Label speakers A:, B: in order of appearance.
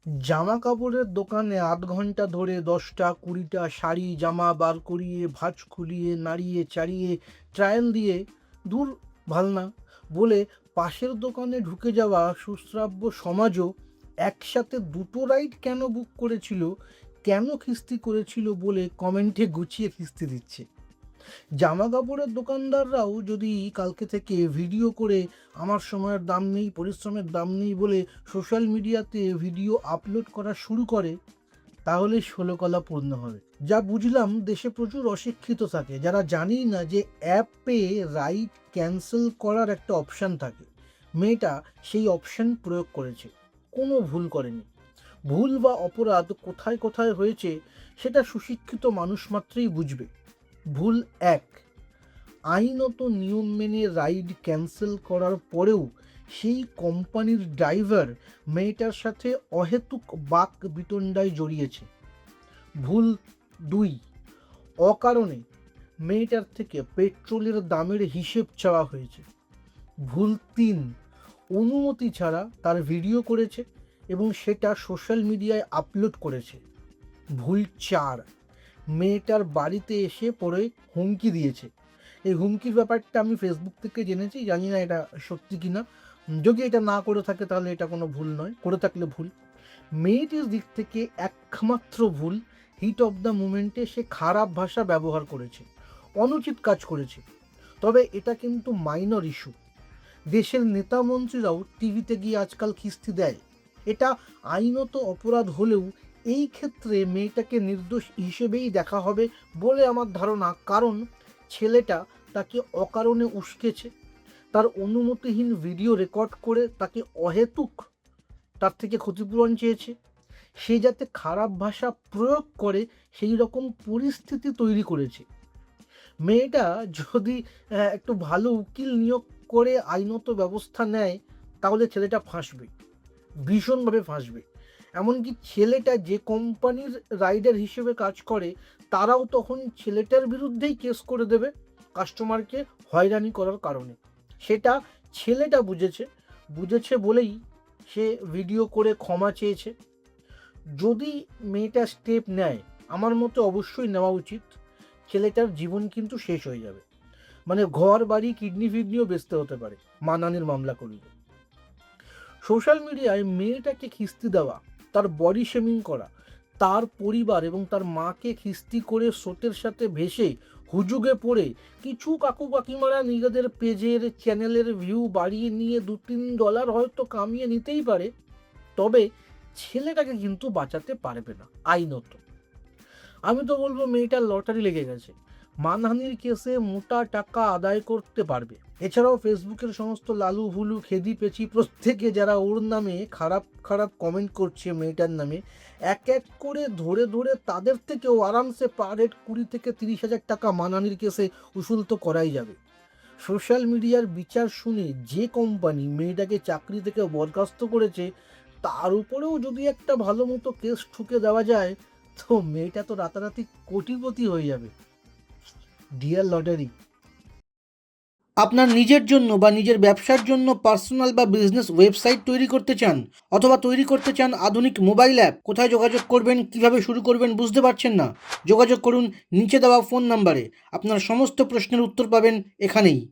A: জামা কাপড়ের দোকানে ৮ ঘন্টা ধরে ১০টা ২০টা শাড়ি জামা বার করিয়ে ভাঁজ খুলিয়ে নাড়িয়ে চাড়িয়ে ট্রায়াল দিয়ে দূর ভাল না বলে পাশের দোকানে ঢুকে যাওয়া সুশ্রাব্য সমাজও একসাথে দুটো রাইড কেন বুক করেছিল, কেন খিস্তি করেছিল বলে কমেন্টে গুছিয়ে খিস্তি দিচ্ছে। জামা কাপড়ের দোকানদাররাও যদি কালকে থেকে ভিডিও করে আমার সময়ের দাম নেই, পরিশ্রমের দাম নেই বলে সোশ্যাল মিডিয়াতে ভিডিও আপলোড করা শুরু করে, তাহলে ষোলকলা পূর্ণ হবে। যা বুঝলাম, দেশে প্রচুর অশিক্ষিত থাকে যারা জানি না যে অ্যাপে রাইড ক্যান্সেল করার একটা অপশান থাকে। মেয়েটা সেই অপশান প্রয়োগ করেছে, কোনো ভুল করেনি। ভুল বা অপরাধ কোথায় কোথায় হয়েছে সেটা সুশিক্ষিত মানুষ মাত্রই বুঝবে। ভুল এক, আইনত নিয়ম মেনে রাইড ক্যান্সেল করার পরেও সেই কোম্পানির ড্রাইভার মেয়েটার সাথে অহেতুক বাক বিতণ্ডায় জড়িয়েছে। ভুল দুই, অকারণে মেয়েটার থেকে পেট্রোলের দামের হিসেব চাওয়া হয়েছে। ভুল তিন, অনুমতি ছাড়া তার ভিডিও করেছে এবং সেটা সোশ্যাল মিডিয়ায় আপলোড করেছে। ভুল চার, মেয়েটার বাড়িতে এসে পরে হুমকি দিয়েছে। এই হুমকির ব্যাপারটা আমি ফেসবুক থেকে জেনেছি, জানি না এটা সত্যি কিনা। যদি এটা না করে থাকে তাহলে এটা কোনো ভুল নয়, করে থাকলে ভুল। মেয়েটির দিক থেকে একমাত্র ভুল, হিট অফ দ্য মুমেন্টে সে খারাপ ভাষা ব্যবহার করেছে, অনুচিত কাজ করেছে। তবে এটা কিন্তু মাইনর ইস্যু। দেশের নেতা মন্ত্রীরাও টিভিতে গিয়ে আজকাল খিস্তি দেয়। এটা আইনত অপরাধ হলেও এই ক্ষেত্রে মেয়েটাকে নির্দোষ হিসেবেই দেখা হবে বলে আমার ধারণা। কারণ ছেলেটা তাকে অকারণে উস্কেছে, তার অনুমতিহীন ভিডিও রেকর্ড করে তাকে অহেতুক তার থেকে ক্ষতিপূরণ চেয়েছে। সে যাতে খারাপ ভাষা প্রয়োগ করে সেই রকম পরিস্থিতি তৈরি করেছে। মেয়েটা যদি একটু ভালো উকিল নিয়োগ করে আইনত ব্যবস্থা নেয় তাহলে ছেলেটা ফাঁসবে, ভীষণভাবে ফাঁসবে। এমনকি ছেলেটা যে কোম্পানির রাইডার হিসেবে কাজ করে তারাও তখন ছেলেটার বিরুদ্ধেই কেস করে দেবে কাস্টমারকে হয়রানি করার কারণে। সেটা ছেলেটা বুঝেছে বলেই সে ভিডিও করে ক্ষমা চেয়েছে। যদি মেয়েটা স্টেপ নেয়, আমার মতে অবশ্যই নেওয়া উচিত। ছেলেটার জীবন কিন্তু শেষ হয়ে যাবে, মানে ঘর বাড়ি কিডনি ফিডনিও বেচতে হতে পারে মানহানির মামলা করলে। সোশ্যাল মিডিয়ায় মেয়েটাকে খিস্তি দেওয়া, তার বডি শেমিং করা, তার পরিবার এবং তার মাকে খিস্তি করে স্রোতের সাথে ভেসে হুজুগে পড়ে কিছু কাকু কাকিমারা নিজেদের পেজের চ্যানেলের ভিউ বাড়িয়ে নিয়ে $2-3 হয়তো কামিয়ে নিতেই পারে। তবে ছেলেটাকে কিন্তু বাঁচাতে পারবে না আইনত। আমি তো বলবো মেয়েটার লটারি লেগে গেছে, মানহানির কেসে মোটা টাকা আদায় করতে পারবে। এছাড়াও ফেসবুকের সমস্ত লালু ভুলু খেদি পেচি প্রত্যেকে যারা ওর নামে খারাপ খারাপ কমেন্ট করছে মেয়েটার নামে, এক এক করে ধরে ধরে তাদের থেকেও আরামসে পার হেড 20 থেকে 30 হাজার টাকা মানহানির কেসে উসুল তো করাই যাবে। সোশ্যাল মিডিয়ার বিচার শুনে যে কোম্পানি মেয়েটাকে চাকরি থেকে বরখাস্ত করেছে তার উপরেও যদি একটা ভালো মতো কেস ঠুকে দেওয়া যায়, তো মেয়েটা তো রাতারাতি কোটিপতি হয়ে যাবে। Dear lottery. আপনার নিজের জন্য বা নিজের ব্যবসার জন্য পার্সোনাল বা বিজনেস ওয়েবসাইট তৈরি করতে চান, অথবা তৈরি করতে চান আধুনিক মোবাইল অ্যাপ, কোথায় যোগাযোগ করবেন, কিভাবে শুরু করবেন বুঝতে পারছেন না? যোগাযোগ করুন নিচে দেওয়া ফোন নাম্বারে। আপনার সমস্ত প্রশ্নের উত্তর পাবেন এখানেই।